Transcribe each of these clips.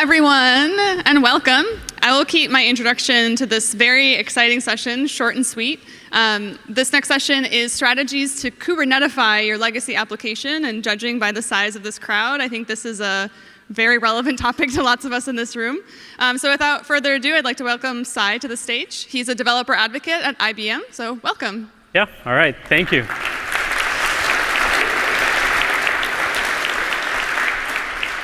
everyone, and welcome. I will keep my introduction to this very exciting session short and sweet. This next session is strategies to Kubernetify your legacy application, and judging by the size of this crowd, I think this is a very relevant topic to lots of us in this room. So without further ado, I'd like to welcome Sai to the stage. He's a developer advocate at IBM, so welcome. Yeah, all right, thank you.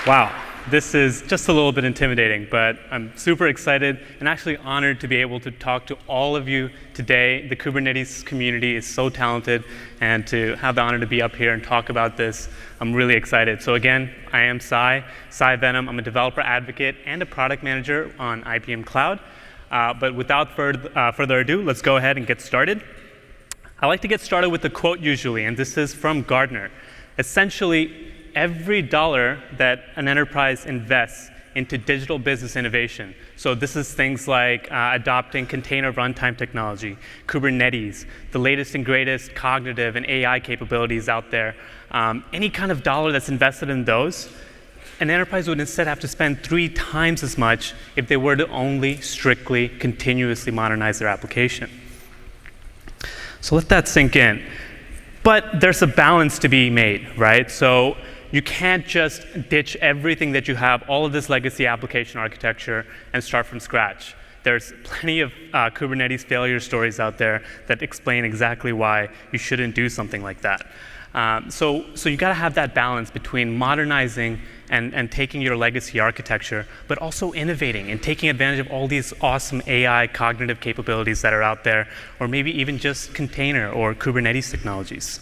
Wow. This is just a little bit intimidating, but I'm super excited and actually honored to be able to talk to all of you today. The Kubernetes community is so talented, and to have the honor to be up here and talk about this, I'm really excited. So again, I am Sai Vennam. I'm a developer advocate and a product manager on IBM Cloud. But without further ado, let's go ahead and get started. I like to get started with a quote usually, and this is from Gartner. Essentially, every dollar that an enterprise invests into digital business innovation, so this is things like adopting container runtime technology, Kubernetes, the latest and greatest cognitive and AI capabilities out there, any kind of dollar that's invested in those, an enterprise would instead have to spend 3 times as much if they were to only strictly continuously modernize their application. So let that sink in. But there's a balance to be made, right? So you can't just ditch everything that you have, all of this legacy application architecture, and start from scratch. There's plenty of Kubernetes failure stories out there that explain exactly why you shouldn't do something like that. So you got to have that balance between modernizing and taking your legacy architecture, but also innovating and taking advantage of all these awesome AI cognitive capabilities that are out there, or maybe even just container or Kubernetes technologies.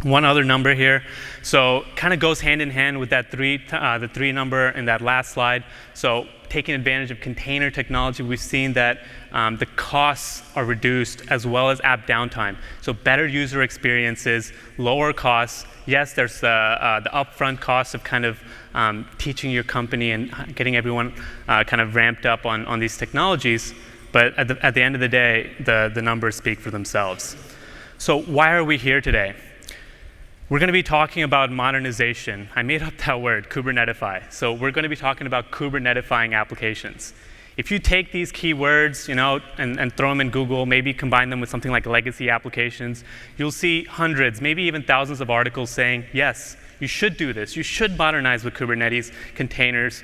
One other number here, so kind of goes hand in hand with that the 3 number in that last slide. So taking advantage of container technology, we've seen that the costs are reduced as well as app downtime. So better user experiences, lower costs. Yes, there's the upfront cost of kind of teaching your company and getting everyone kind of ramped up on these technologies. But at the end of the day, the numbers speak for themselves. So why are we here today? We're going to be talking about modernization. I made up that word, Kubernetify. So we're going to be talking about Kubernetifying applications. If you take these keywords, and throw them in Google, maybe combine them with something like legacy applications, you'll see hundreds, maybe even thousands of articles saying, yes, you should do this. You should modernize with Kubernetes containers.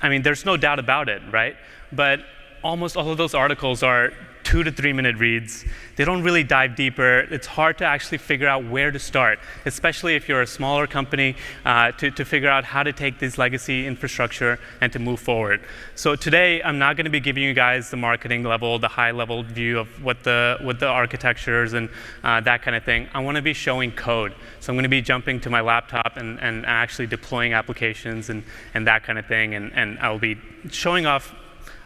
I mean, there's no doubt about it, right? But almost all of those articles are 2 to 3 minute reads. They don't really dive deeper. It's hard to actually figure out where to start, especially if you're a smaller company, to figure out how to take this legacy infrastructure and to move forward. So today, I'm not going to be giving you guys the marketing level, the high level view of what the architectures and that kind of thing. I want to be showing code. So I'm going to be jumping to my laptop and actually deploying applications and that kind of thing. And I'll be showing off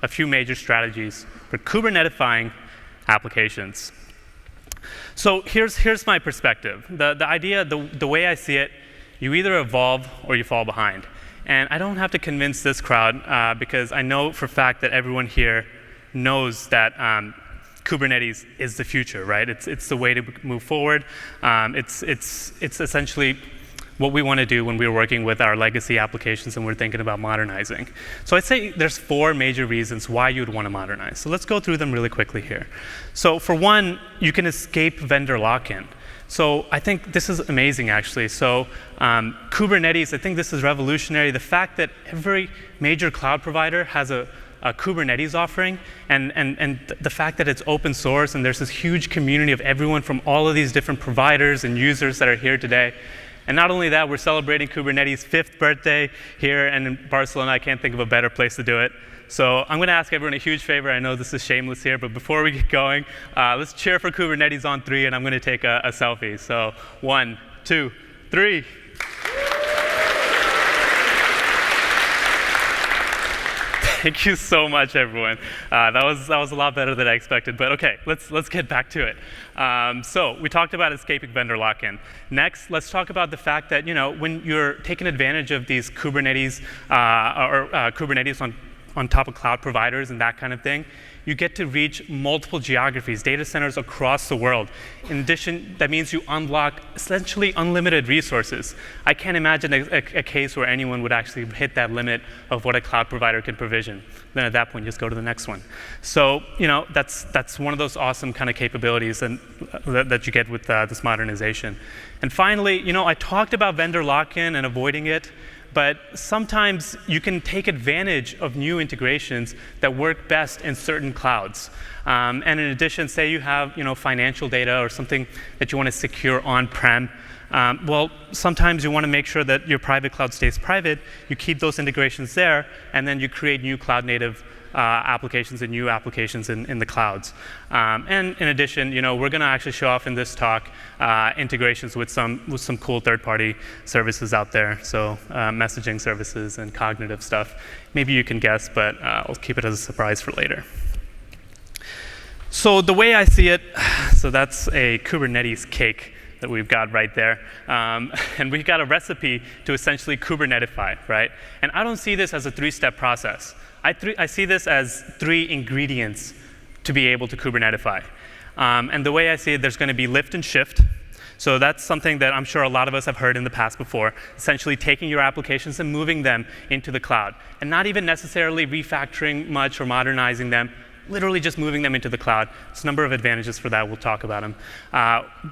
a few major strategies for Kubernetifying applications. So here's my perspective. The idea, the way I see it, you either evolve or you fall behind. And I don't have to convince this crowd because I know for a fact that everyone here knows that Kubernetes is the future, right? It's the way to move forward. It's essentially what we want to do when we're working with our legacy applications and we're thinking about modernizing. So I'd say there's 4 major reasons why you'd want to modernize. So let's go through them really quickly here. So for one, you can escape vendor lock-in. So I think this is amazing, actually. So Kubernetes, I think this is revolutionary. The fact that every major cloud provider has a Kubernetes offering, and the fact that it's open source and there's this huge community of everyone from all of these different providers and users that are here today. And not only that, we're celebrating Kubernetes' 5th birthday here, and in Barcelona, I can't think of a better place to do it. So I'm going to ask everyone a huge favor. I know this is shameless here, but before we get going, let's cheer for Kubernetes on 3, and I'm going to take a selfie. So 1, 2, 3. Thank you so much, everyone. That was a lot better than I expected. But OK, let's get back to it. So we talked about escaping vendor lock-in. Next, let's talk about the fact that when you're taking advantage of these Kubernetes Kubernetes on on top of cloud providers and that kind of thing, you get to reach multiple geographies, data centers across the world. In addition, that means you unlock essentially unlimited resources. I can't imagine a case where anyone would actually hit that limit of what a cloud provider can provision. Then at that point, just go to the next one. So, that's one of those awesome kind of capabilities that you get with this modernization. And finally, I talked about vendor lock-in and avoiding it. But sometimes you can take advantage of new integrations that work best in certain clouds. And in addition, say you have financial data or something that you want to secure on-prem. Well, sometimes you want to make sure that your private cloud stays private. You keep those integrations there, and then you create new cloud-native applications and new applications in the clouds. And in addition, we're going to actually show off in this talk integrations with some cool third-party services out there. So messaging services and cognitive stuff. Maybe you can guess, but I'll keep it as a surprise for later. So the way I see it, so that's a Kubernetes cake that we've got right there. And we've got a recipe to essentially Kubernetify, right? And I don't see this as a three-step process. I see this as 3 ingredients to be able to Kubernetify. And the way I see it, there's going to be lift and shift. So that's something that I'm sure a lot of us have heard in the past before, essentially taking your applications and moving them into the cloud. And not even necessarily refactoring much or modernizing them, literally just moving them into the cloud. There's a number of advantages for that. We'll talk about them.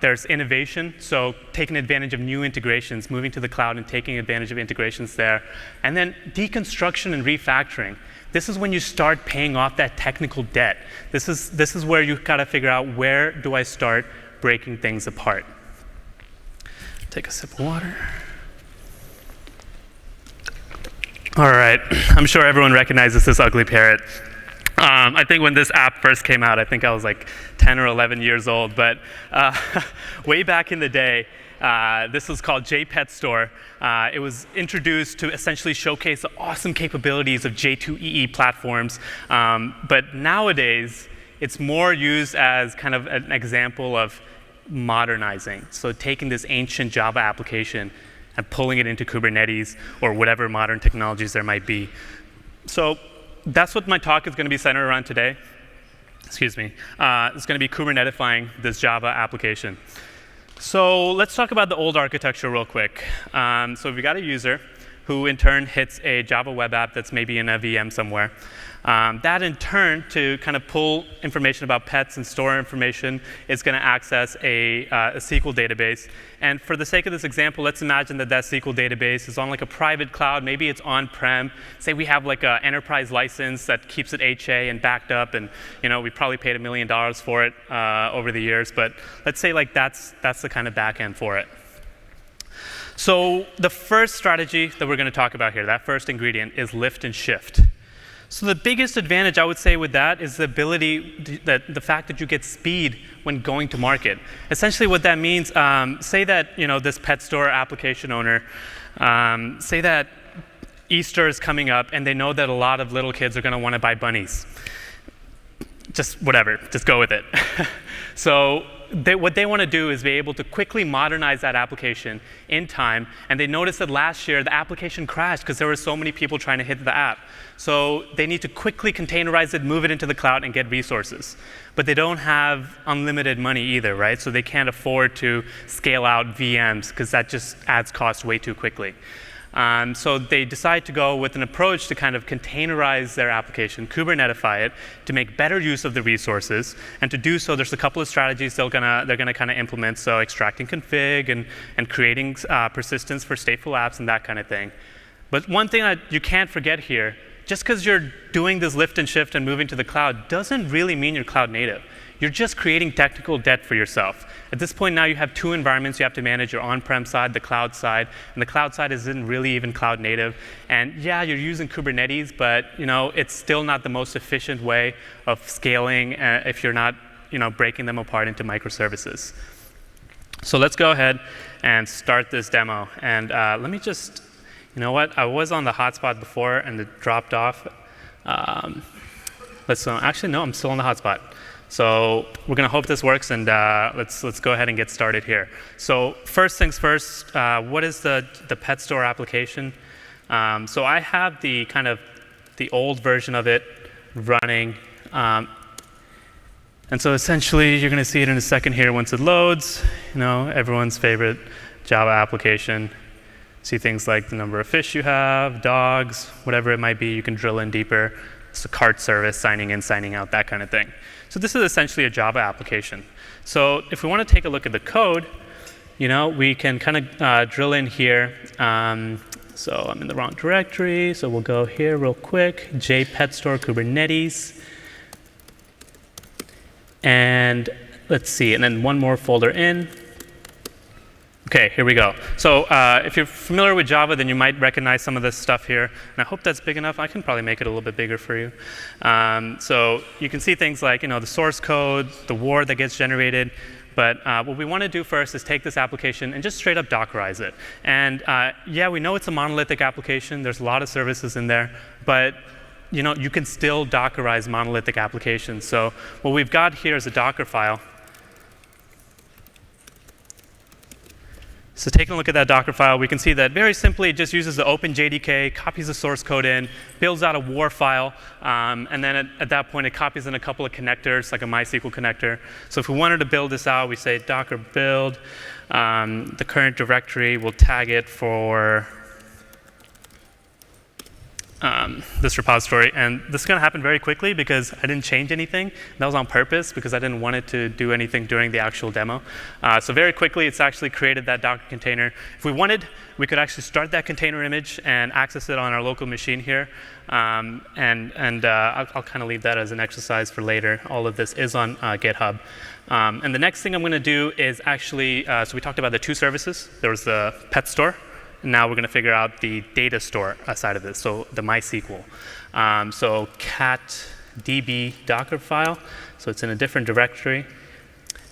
There's innovation, so taking advantage of new integrations, moving to the cloud and taking advantage of integrations there. And then deconstruction and refactoring. This is when you start paying off that technical debt. This is where you've got to figure out, where do I start breaking things apart? Take a sip of water. All right, I'm sure everyone recognizes this ugly parrot. I think when this app first came out, I think I was like 10 or 11 years old, but way back in the day, this was called JPet Store. It was introduced to essentially showcase the awesome capabilities of J2EE platforms. But nowadays, it's more used as kind of an example of modernizing. So taking this ancient Java application and pulling it into Kubernetes or whatever modern technologies there might be. So that's what my talk is going to be centered around today. Excuse me. It's going to be Kubernetifying this Java application. So let's talk about the old architecture real quick. So we got a user who in turn hits a Java web app that's maybe in a VM somewhere. That in turn, to kind of pull information about pets and store information, is going to access a SQL database. And for the sake of this example, let's imagine that SQL database is on like a private cloud. Maybe it's on-prem. Say we have like an enterprise license that keeps it HA and backed up, and we probably paid $1 million for it over the years. But let's say like that's the kind of back end for it. So the first strategy that we're going to talk about here, that first ingredient, is lift and shift. So the biggest advantage I would say with that is the ability, the fact that you get speed when going to market. Essentially what that means, say that this pet store application owner, say that Easter is coming up and they know that a lot of little kids are going to want to buy bunnies. Just whatever, just go with it. So what they want to do is be able to quickly modernize that application in time. And they noticed that last year the application crashed because there were so many people trying to hit the app. So they need to quickly containerize it, move it into the cloud, and get resources. But they don't have unlimited money either, right? So they can't afford to scale out VMs because that just adds cost way too quickly. So they decide to go with an approach to kind of containerize their application, Kubernetify it, to make better use of the resources. And to do so, there's a couple of strategies they're gonna kind of implement. So extracting config and creating persistence for stateful apps and that kind of thing. But one thing that you can't forget here, just because you're doing this lift and shift and moving to the cloud doesn't really mean you're cloud native. You're just creating technical debt for yourself. At this point now you have 2 environments you have to manage, your on-prem side, the cloud side, and the cloud side isn't really even cloud native. And yeah, you're using Kubernetes, but it's still not the most efficient way of scaling if you're not breaking them apart into microservices. So let's go ahead and start this demo. And let me just, I was on the hotspot before and it dropped off. Actually, no, I'm still on the hotspot. So we're going to hope this works, and let's go ahead and get started here. So first things first, what is the pet store application? So I have the kind of the old version of it running. And so essentially, you're going to see it in a second here once it loads. Everyone's favorite Java application. See things like the number of fish you have, dogs, whatever it might be. You can drill in deeper. It's a cart service, signing in, signing out, that kind of thing. So this is essentially a Java application. So if we want to take a look at the code, we can kind of drill in here. So I'm in the wrong directory, so we'll go here real quick, jpetstore Kubernetes. And let's see, and then one more folder in. OK, here we go. So if you're familiar with Java, then you might recognize some of this stuff here. And I hope that's big enough. I can probably make it a little bit bigger for you. So you can see things like the source code, the war that gets generated. But what we want to do first is take this application and just straight up Dockerize it. And yeah, we know it's a monolithic application. There's a lot of services in there. But you can still Dockerize monolithic applications. So what we've got here is a Docker file. So taking a look at that Docker file, we can see that very simply it just uses the OpenJDK, copies the source code in, builds out a war file, and then at that point it copies in a couple of connectors, like a MySQL connector. So if we wanted to build this out, we say docker build. The current directory, we'll tag it for this repository. And this is going to happen very quickly because I didn't change anything. That was on purpose because I didn't want it to do anything during the actual demo. So very quickly, it's actually created that Docker container. If we wanted, we could actually start that container image and access it on our local machine here. I'll kind of leave that as an exercise for later. All of this is on GitHub. And the next thing I'm going to do is actually, so we talked about the two services. There was the pet store. Now we're going to figure out the data store side of this, so the MySQL. So cat db Docker file, so it's in a different directory.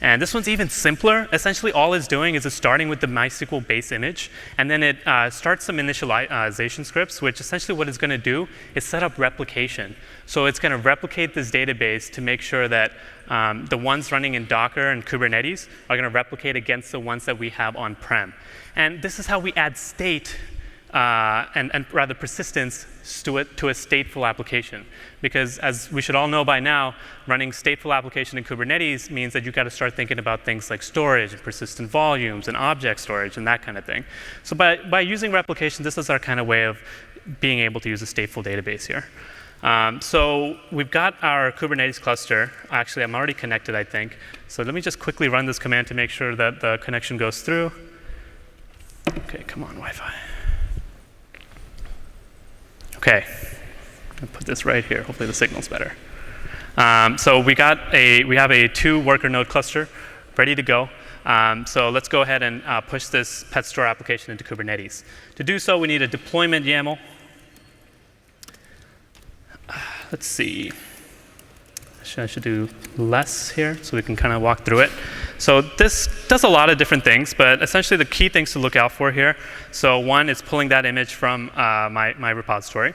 And this one's even simpler. Essentially, all it's doing is it's starting with the MySQL base image, and then it starts some initialization scripts, which essentially what it's going to do is set up replication. So it's going to replicate this database to make sure that the ones running in Docker and Kubernetes are going to replicate against the ones that we have on-prem. And this is how we add state and rather persistence to a stateful application. Because as we should all know by now, running stateful application in Kubernetes means that you've got to start thinking about things like storage and persistent volumes and object storage and that kind of thing. So by using replication, this is our kind of way of being able to use a stateful database here. So we've got our Kubernetes cluster. Actually, I'm already connected, I think. So let me just quickly run this command to make sure that the connection goes through. OK, come on, Wi-Fi. OK, I'll put this right here. Hopefully the signal's better. So we have a 2 worker node cluster ready to go. So let's go ahead and push this pet store application into Kubernetes. To do so, we need a deployment YAML. Let's see. I should do less here so we can kind of walk through it. So this does a lot of different things, but essentially the key things to look out for here. So one, it's pulling that image from my repository.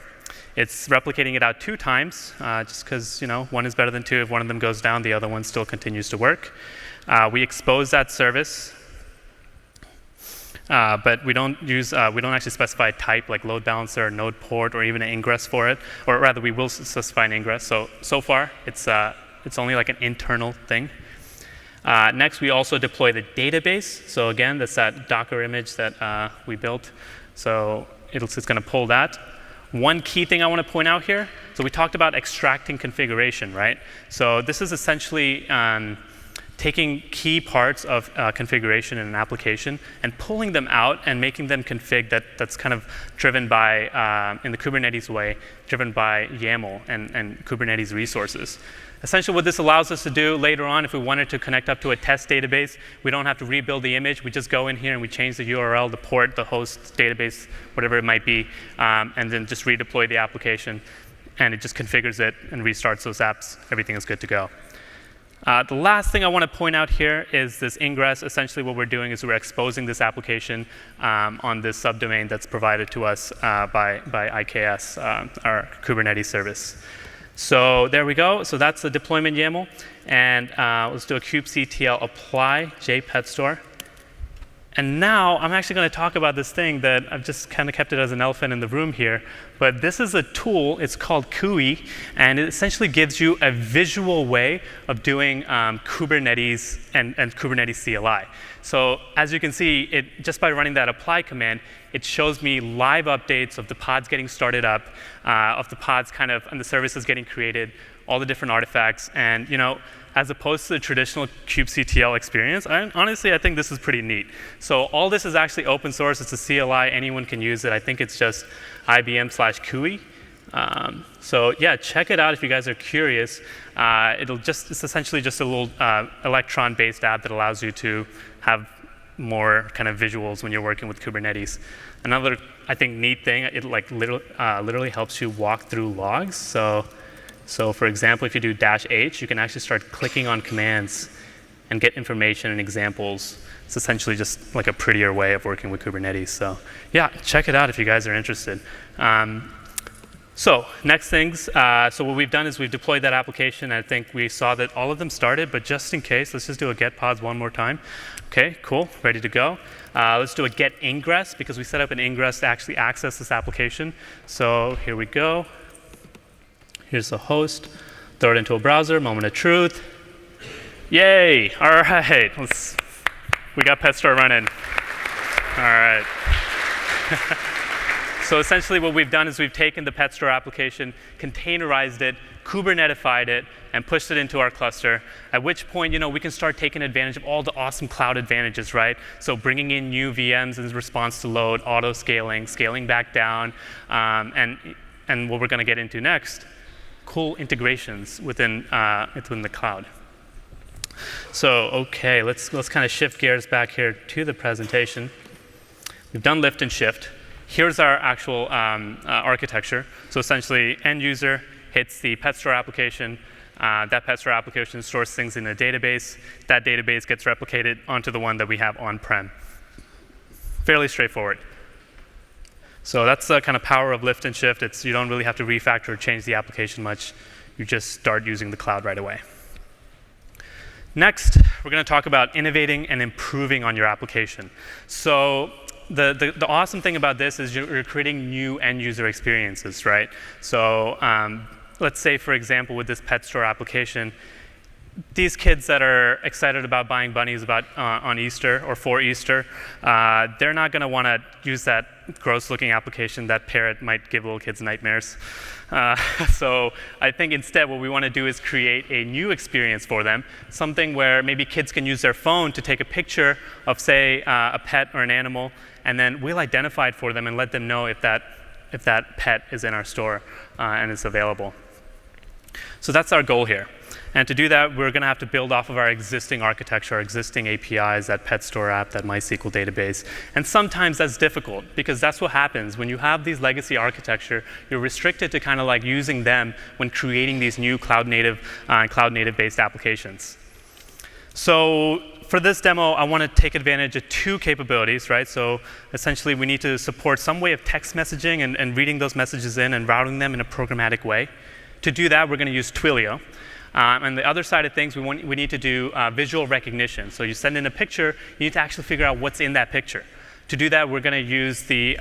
It's replicating it out 2 times, just because one is better than 2. If one of them goes down, the other one still continues to work. We expose that service, but we don't actually specify a type like load balancer, or node port, or even an ingress for it. Or rather, we will specify an ingress. So far, it's only like an internal thing. Next, we also deploy the database. So again, that's that Docker image that we built. So it's going to pull that. One key thing I want to point out here, so we talked about extracting configuration, right? So this is essentially taking key parts of configuration in an application and pulling them out and making them config that's kind of driven by, in the Kubernetes way, driven by YAML and Kubernetes resources. Essentially what this allows us to do later on, if we wanted to connect up to a test database, we don't have to rebuild the image. We just go in here and we change the URL, the port, the host, database, whatever it might be, and then just redeploy the application. And it just configures it and restarts those apps. Everything is good to go. The last thing I want to point out here is this ingress. Essentially what we're doing is we're exposing this application on this subdomain that's provided to us by IKS, our Kubernetes service. So there we go. So that's the deployment YAML. And let's do a kubectl apply jpetstore. And now I'm actually going to talk about this thing that I've just kind of kept it as an elephant in the room here. But this is a tool. It's called KUI, and it essentially gives you a visual way of doing Kubernetes and Kubernetes CLI. So as you can see, just by running that apply command, it shows me live updates of the pods getting started up, of the pods and the services getting created, all the different artifacts, and as opposed to the traditional kubectl experience, honestly, I think this is pretty neat. So all this is actually open source. It's a CLI. Anyone can use it. I think it's just IBM/KUI. So yeah, check it out if you guys are curious. It's essentially just a little Electron-based app that allows you to have more kind of visuals when you're working with Kubernetes. Another, I think, neat thing, it literally helps you walk through logs. So for example, if you do -H, you can actually start clicking on commands and get information and examples. It's essentially just like a prettier way of working with Kubernetes. So yeah, check it out if you guys are interested. So next things, so what we've done is we've deployed that application. I think we saw that all of them started, but just in case, let's just do a get pods one more time. OK, cool, ready to go. Let's do a get ingress, because we set up an ingress to actually access this application. So here we go. Here's the host. Throw it into a browser, moment of truth. Yay, all right. We got pet store running. All right. So essentially what we've done is we've taken the pet store application, containerized it, Kubernetified it, and pushed it into our cluster, at which point we can start taking advantage of all the awesome cloud advantages, right? So bringing in new VMs in response to load, auto-scaling, scaling back down, and what we're going to get into next, cool integrations within the cloud. So OK, let's kind of shift gears back here to the presentation. We've done lift and shift. Here's our actual architecture. So essentially, end user hits the pet store application. That pet store application stores things in a database. That database gets replicated onto the one that we have on-prem. Fairly straightforward. So that's the kind of power of lift and shift. You don't really have to refactor or change the application much. You just start using the cloud right away. Next, we're going to talk about innovating and improving on your application. So the awesome thing about this is you're creating new end user experiences, right? So let's say, for example, with this pet store application, these kids that are excited about buying bunnies on Easter or for Easter, they're not going to want to use that gross-looking application. That parrot might give little kids nightmares. So I think instead what we want to do is create a new experience for them, something where maybe kids can use their phone to take a picture of, say, a pet or an animal, and then we'll identify it for them and let them know if that pet is in our store and is available. So that's our goal here. And to do that, we're going to have to build off of our existing architecture, our existing APIs, that pet store app, that MySQL database. And sometimes that's difficult, because that's what happens. When you have these legacy architecture, you're restricted to kind of like using them when creating these new cloud-native-based applications. So for this demo, I want to take advantage of two capabilities, right? So essentially, we need to support some way of text messaging and reading those messages in and routing them in a programmatic way. To do that, we're going to use Twilio. And the other side of things, we need to do visual recognition. So you send in a picture, you need to actually figure out what's in that picture. To do that, we're going to use the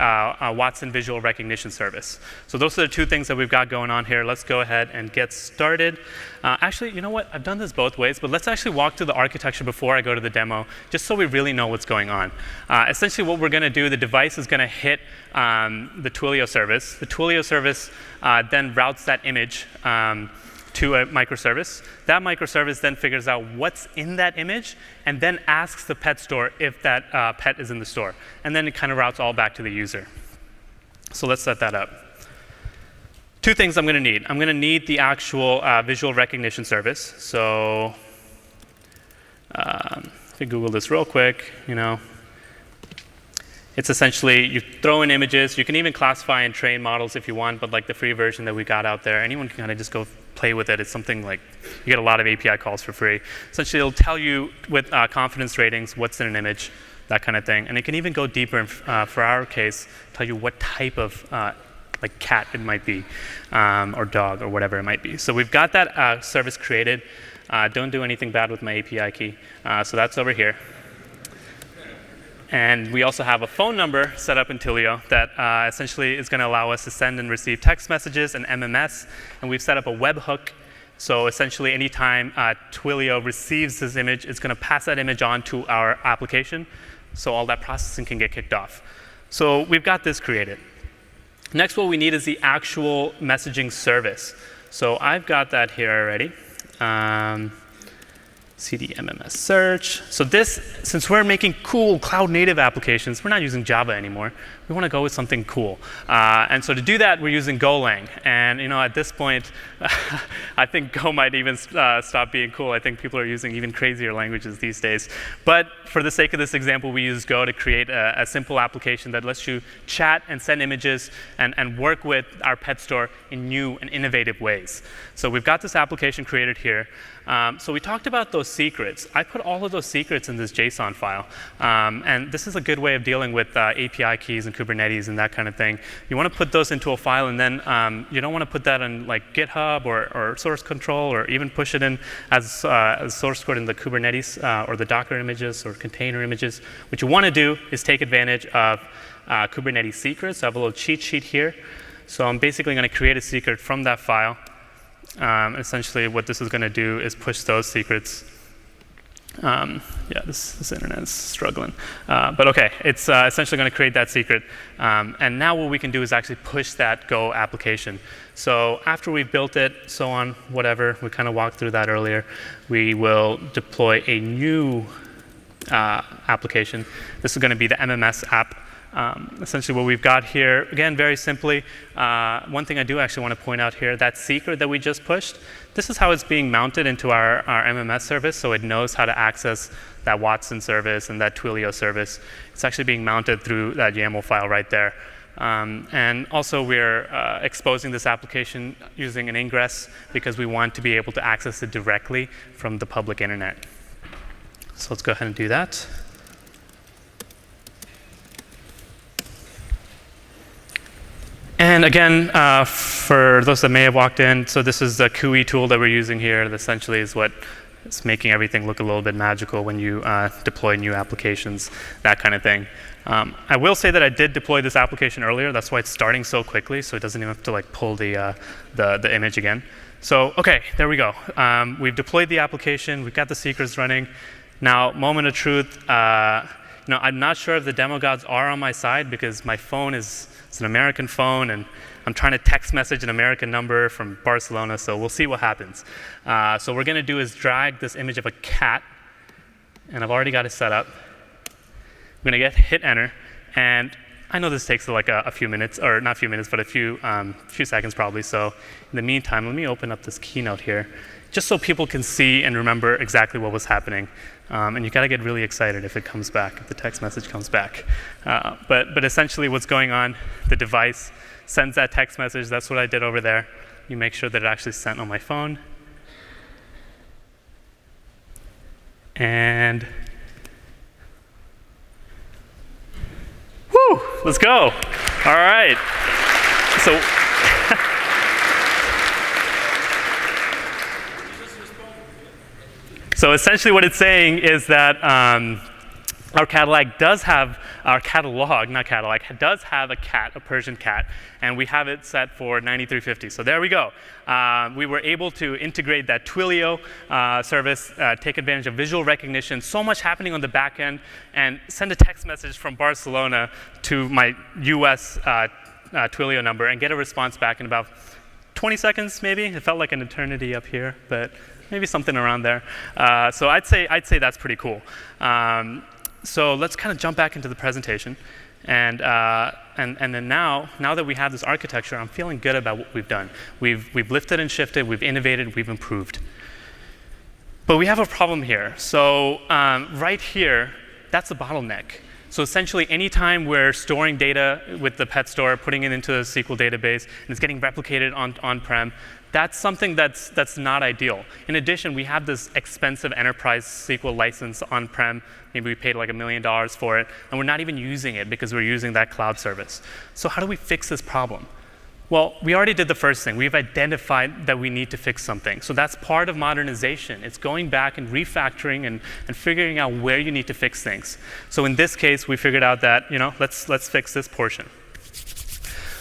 Watson Visual Recognition Service. So those are the two things that we've got going on here. Let's go ahead and get started. Actually, you know what? I've done this both ways, but let's actually walk through the architecture before I go to the demo, just so we really know what's going on. Essentially, what we're going to do, the device is going to hit the Twilio service. The Twilio service then routes that image to a microservice. That microservice then figures out what's in that image and then asks the pet store if that pet is in the store. And then it kind of routes all back to the user. So let's set that up. Two things I'm going to need. I'm going to need the actual visual recognition service. So if we Google this real quick, it's essentially, you throw in images. You can even classify and train models if you want, but like the free version that we got out there, anyone can kind of just go play with it. It's something like, you get a lot of API calls for free. Essentially, it'll tell you with confidence ratings what's in an image, that kind of thing. And it can even go deeper, and for our case, tell you what type of like cat it might be, or dog, or whatever it might be. So we've got that service created. Don't do anything bad with my API key. So that's over here. And we also have a phone number set up in Twilio that essentially is going to allow us to send and receive text messages and MMS. And we've set up a webhook. So essentially, anytime Twilio receives this image, it's going to pass that image on to our application, so all that processing can get kicked off. So we've got this created. Next, what we need is the actual messaging service. So I've got that here already. CD MMS search. So this, since we're making cool cloud-native applications, we're not using Java anymore. We want to go with something cool. And so to do that, we're using Golang. And at this point, I think Go might even stop being cool. I think people are using even crazier languages these days. But for the sake of this example, we use Go to create a simple application that lets you chat and send images and work with our pet store in new and innovative ways. So we've got this application created here. So we talked about those secrets. I put all of those secrets in this JSON file. And this is a good way of dealing with API keys and Kubernetes and that kind of thing. You want to put those into a file, and then you don't want to put that in like GitHub or source control, or even push it in as source code in the Kubernetes or the Docker images or container images. What you want to do is take advantage of Kubernetes secrets. I have a little cheat sheet here. So I'm basically going to create a secret from that file. Essentially, what this is going to do is push those secrets. Yeah, this internet is struggling. But OK, it's essentially going to create that secret. And now what we can do is actually push that Go application. So after we've built it, so on, whatever, we kind of walked through that earlier, we will deploy a new application. This is going to be the MMS app. Essentially what we've got here, again, very simply, one thing I do actually want to point out here, that secret that we just pushed, this is how it's being mounted into our MMS service, so it knows how to access that Watson service and that Twilio service. It's actually being mounted through that YAML file right there. And also we're exposing this application using an ingress because we want to be able to access it directly from the public internet. So let's go ahead and do that. And again, for those that may have walked in, so this is the QE tool that we're using here. That essentially is what is making everything look a little bit magical when you deploy new applications, that kind of thing. I will say that I did deploy this application earlier. That's why it's starting so quickly, so it doesn't even have to like pull the image again. So OK, there we go. We've deployed the application. We've got the secrets running. Now, moment of truth. I'm not sure if the demo gods are on my side because my phone is an American phone, and I'm trying to text message an American number from Barcelona, so we'll see what happens. So what we're going to do is drag this image of a cat, and I've already got it set up. I'm going to hit enter, and I know this takes like a few minutes, or not a few minutes, but a few seconds probably. So in the meantime, let me open up this keynote here, just so people can see and remember exactly what was happening. And you got to get really excited if it comes back, if the text message comes back. But essentially what's going on, the device sends that text message. That's what I did over there. You make sure that it actually sent on my phone. And whoo, let's go. All right. So So essentially what it's saying is that our catalog does have a cat, a Persian cat, and we have it set for 9350. So there we go. We were able to integrate that Twilio service, take advantage of visual recognition, so much happening on the back end, and send a text message from Barcelona to my US Twilio number and get a response back in about 20 seconds, maybe. It felt like an eternity up here, but maybe something around there. So I'd say that's pretty cool. So let's kind of jump back into the presentation. And then now that we have this architecture, I'm feeling good about what we've done. We've lifted and shifted, we've innovated, we've improved. But we have a problem here. So right here, that's the bottleneck. So essentially, anytime we're storing data with the pet store, putting it into a SQL database, and it's getting replicated on-prem, that's something that's not ideal. In addition, we have this expensive enterprise SQL license on-prem. Maybe we paid like $1 million for it, and we're not even using it because we're using that cloud service. So how do we fix this problem? Well, we already did the first thing. We've identified that we need to fix something. So that's part of modernization. It's going back and refactoring and figuring out where you need to fix things. So in this case, we figured out that, let's fix this portion.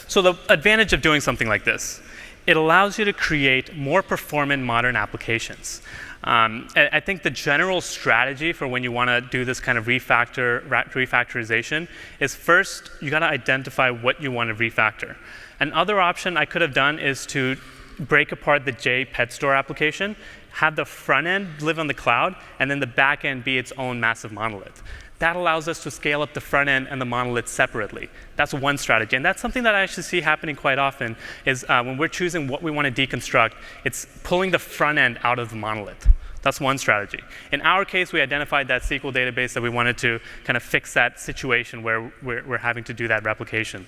So the advantage of doing something like this, it allows you to create more performant modern applications. I think the general strategy for when you want to do this kind of refactorization is first, you got to identify what you want to refactor. Another option I could have done is to break apart the J pet store application, have the front end live on the cloud, and then the back end be its own massive monolith. That allows us to scale up the front end and the monolith separately. That's one strategy. And that's something that I actually see happening quite often is when we're choosing what we want to deconstruct, it's pulling the front end out of the monolith. That's one strategy. In our case, we identified that SQL database that we wanted to kind of fix that situation where we're having to do that replication.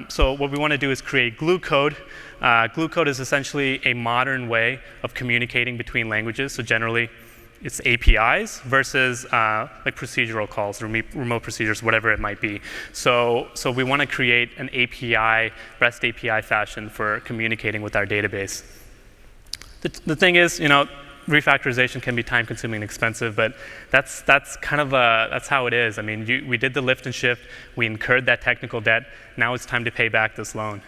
So what we want to do is create glue code. Glue code is essentially a modern way of communicating between languages. So generally, it's APIs versus like procedural calls, remote procedures, whatever it might be. So we want to create an API, REST API fashion for communicating with our database. The thing is, refactorization can be time-consuming and expensive, but that's kind of that's how it is. I mean, we did the lift and shift, we incurred that technical debt. Now it's time to pay back this loan.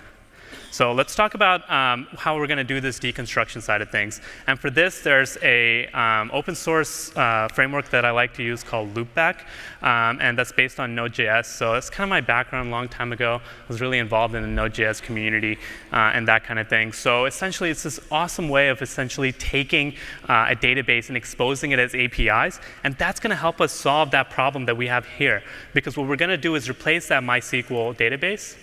So let's talk about how we're going to do this deconstruction side of things. And for this, there's a open source framework that I like to use called LoopBack, and that's based on Node.js. So that's kind of my background a long time ago. I was really involved in the Node.js community and that kind of thing. So essentially, it's this awesome way of essentially taking a database and exposing it as APIs, and that's going to help us solve that problem that we have here. Because what we're going to do is replace that MySQL database,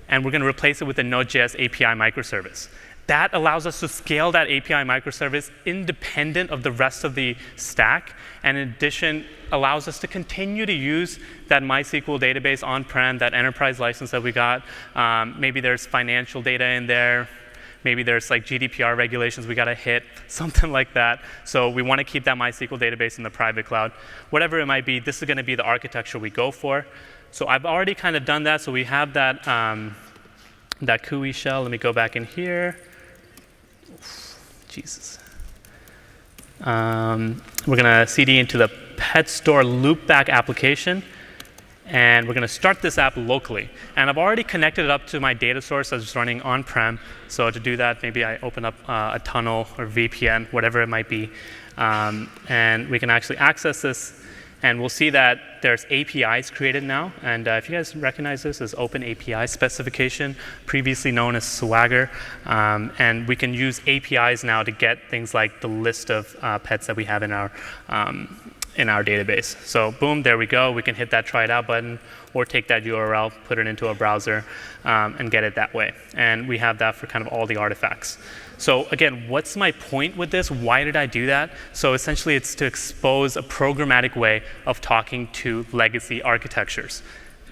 and we're going to replace it with a Node.js API microservice. That allows us to scale that API microservice independent of the rest of the stack, and in addition, allows us to continue to use that MySQL database on-prem, that enterprise license that we got. Maybe there's financial data in there. Maybe there's like GDPR regulations we got to hit, something like that. So we want to keep that MySQL database in the private cloud. Whatever it might be, this is going to be the architecture we go for. So I've already kind of done that. So we have that, that CUI shell. Let me go back in here. Jesus. We're going to CD into the pet store LoopBack application. And we're going to start this app locally. And I've already connected it up to my data source that's running on-prem. So to do that, maybe I open up a tunnel or VPN, whatever it might be. And we can actually access this. And we'll see that there's APIs created now. And if you guys recognize this as Open API specification, previously known as Swagger. And we can use APIs now to get things like the list of pets that we have in our database. So boom, there we go. We can hit that try it out button or take that URL, put it into a browser, and get it that way. And we have that for kind of all the artifacts. So again, what's my point with this? Why did I do that? So essentially, it's to expose a programmatic way of talking to legacy architectures.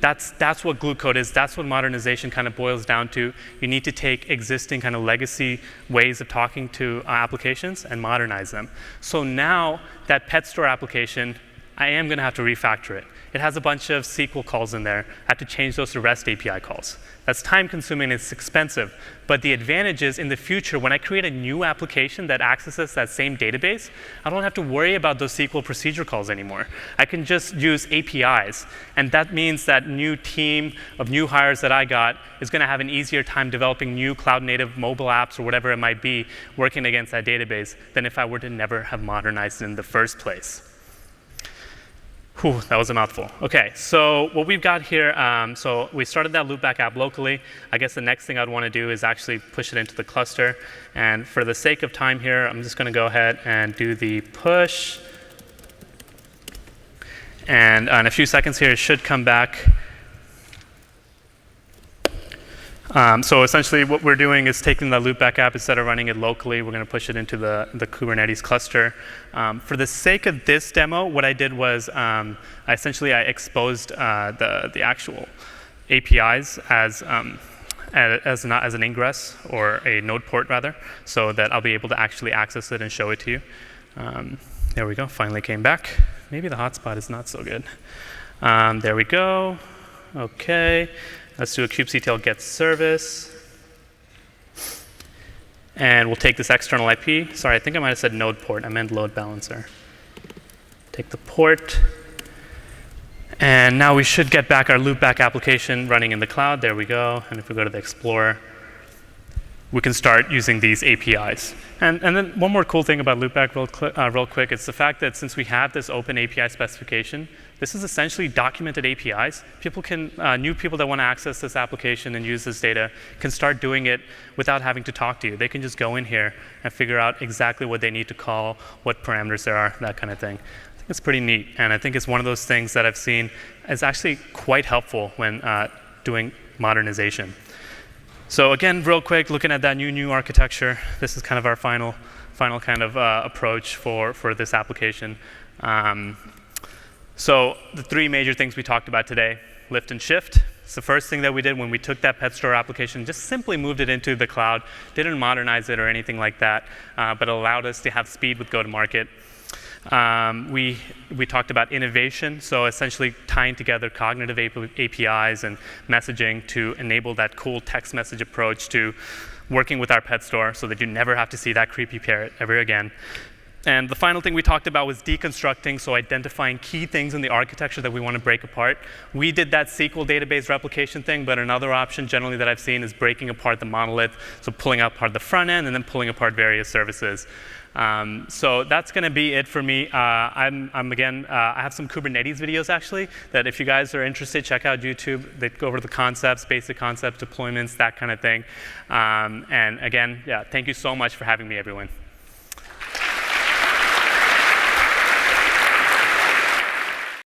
That's what glue code is. That's what modernization kind of boils down to. You need to take existing kind of legacy ways of talking to applications and modernize them. So now that pet store application, I am going to have to refactor it. It has a bunch of SQL calls in there. I have to change those to REST API calls. That's time consuming, it's expensive. But the advantage is in the future, when I create a new application that accesses that same database, I don't have to worry about those SQL procedure calls anymore. I can just use APIs. And that means that new team of new hires that I got is going to have an easier time developing new cloud native mobile apps or whatever it might be working against that database than if I were to never have modernized it in the first place. Whew, that was a mouthful. OK, so what we've got here, so we started that LoopBack app locally. I guess the next thing I'd want to do is actually push it into the cluster. And for the sake of time here, I'm just going to go ahead and do the push. And in a few seconds here, it should come back. So essentially, what we're doing is taking the LoopBack app, instead of running it locally, we're going to push it into the Kubernetes cluster. For the sake of this demo, what I did was I exposed the actual APIs as an ingress, or a node port rather, so that I'll be able to actually access it and show it to you. There we go, finally came back. Maybe the hotspot is not so good. There we go. OK. Let's do a kubectl get service. And we'll take this external IP. Sorry, I think I might have said node port. I meant load balancer. Take the port. And now we should get back our LoopBack application running in the cloud. There we go. And if we go to the Explorer, we can start using these APIs. And then one more cool thing about LoopBack real quick is the fact that since we have this open API specification, this is essentially documented APIs. People can, new people that want to access this application and use this data can start doing it without having to talk to you. They can just go in here and figure out exactly what they need to call, what parameters there are, that kind of thing. I think it's pretty neat. And I think it's one of those things that I've seen is actually quite helpful when doing modernization. So again, real quick, looking at that new architecture, this is kind of our final kind of approach for this application. So the three major things we talked about today: lift and shift. It's the first thing that we did when we took that pet store application, just simply moved it into the cloud, didn't modernize it or anything like that, but allowed us to have speed with go-to-market. We talked about innovation, so essentially tying together cognitive APIs and messaging to enable that cool text message approach to working with our pet store so that you never have to see that creepy parrot ever again. And the final thing we talked about was deconstructing, so identifying key things in the architecture that we want to break apart. We did that SQL database replication thing, but another option generally that I've seen is breaking apart the monolith, so pulling apart the front end and then pulling apart various services. So that's going to be it for me. I have some Kubernetes videos actually that if you guys are interested, check out YouTube. They go over the concepts, basic concepts, deployments, that kind of thing. And again, yeah, thank you so much for having me, everyone.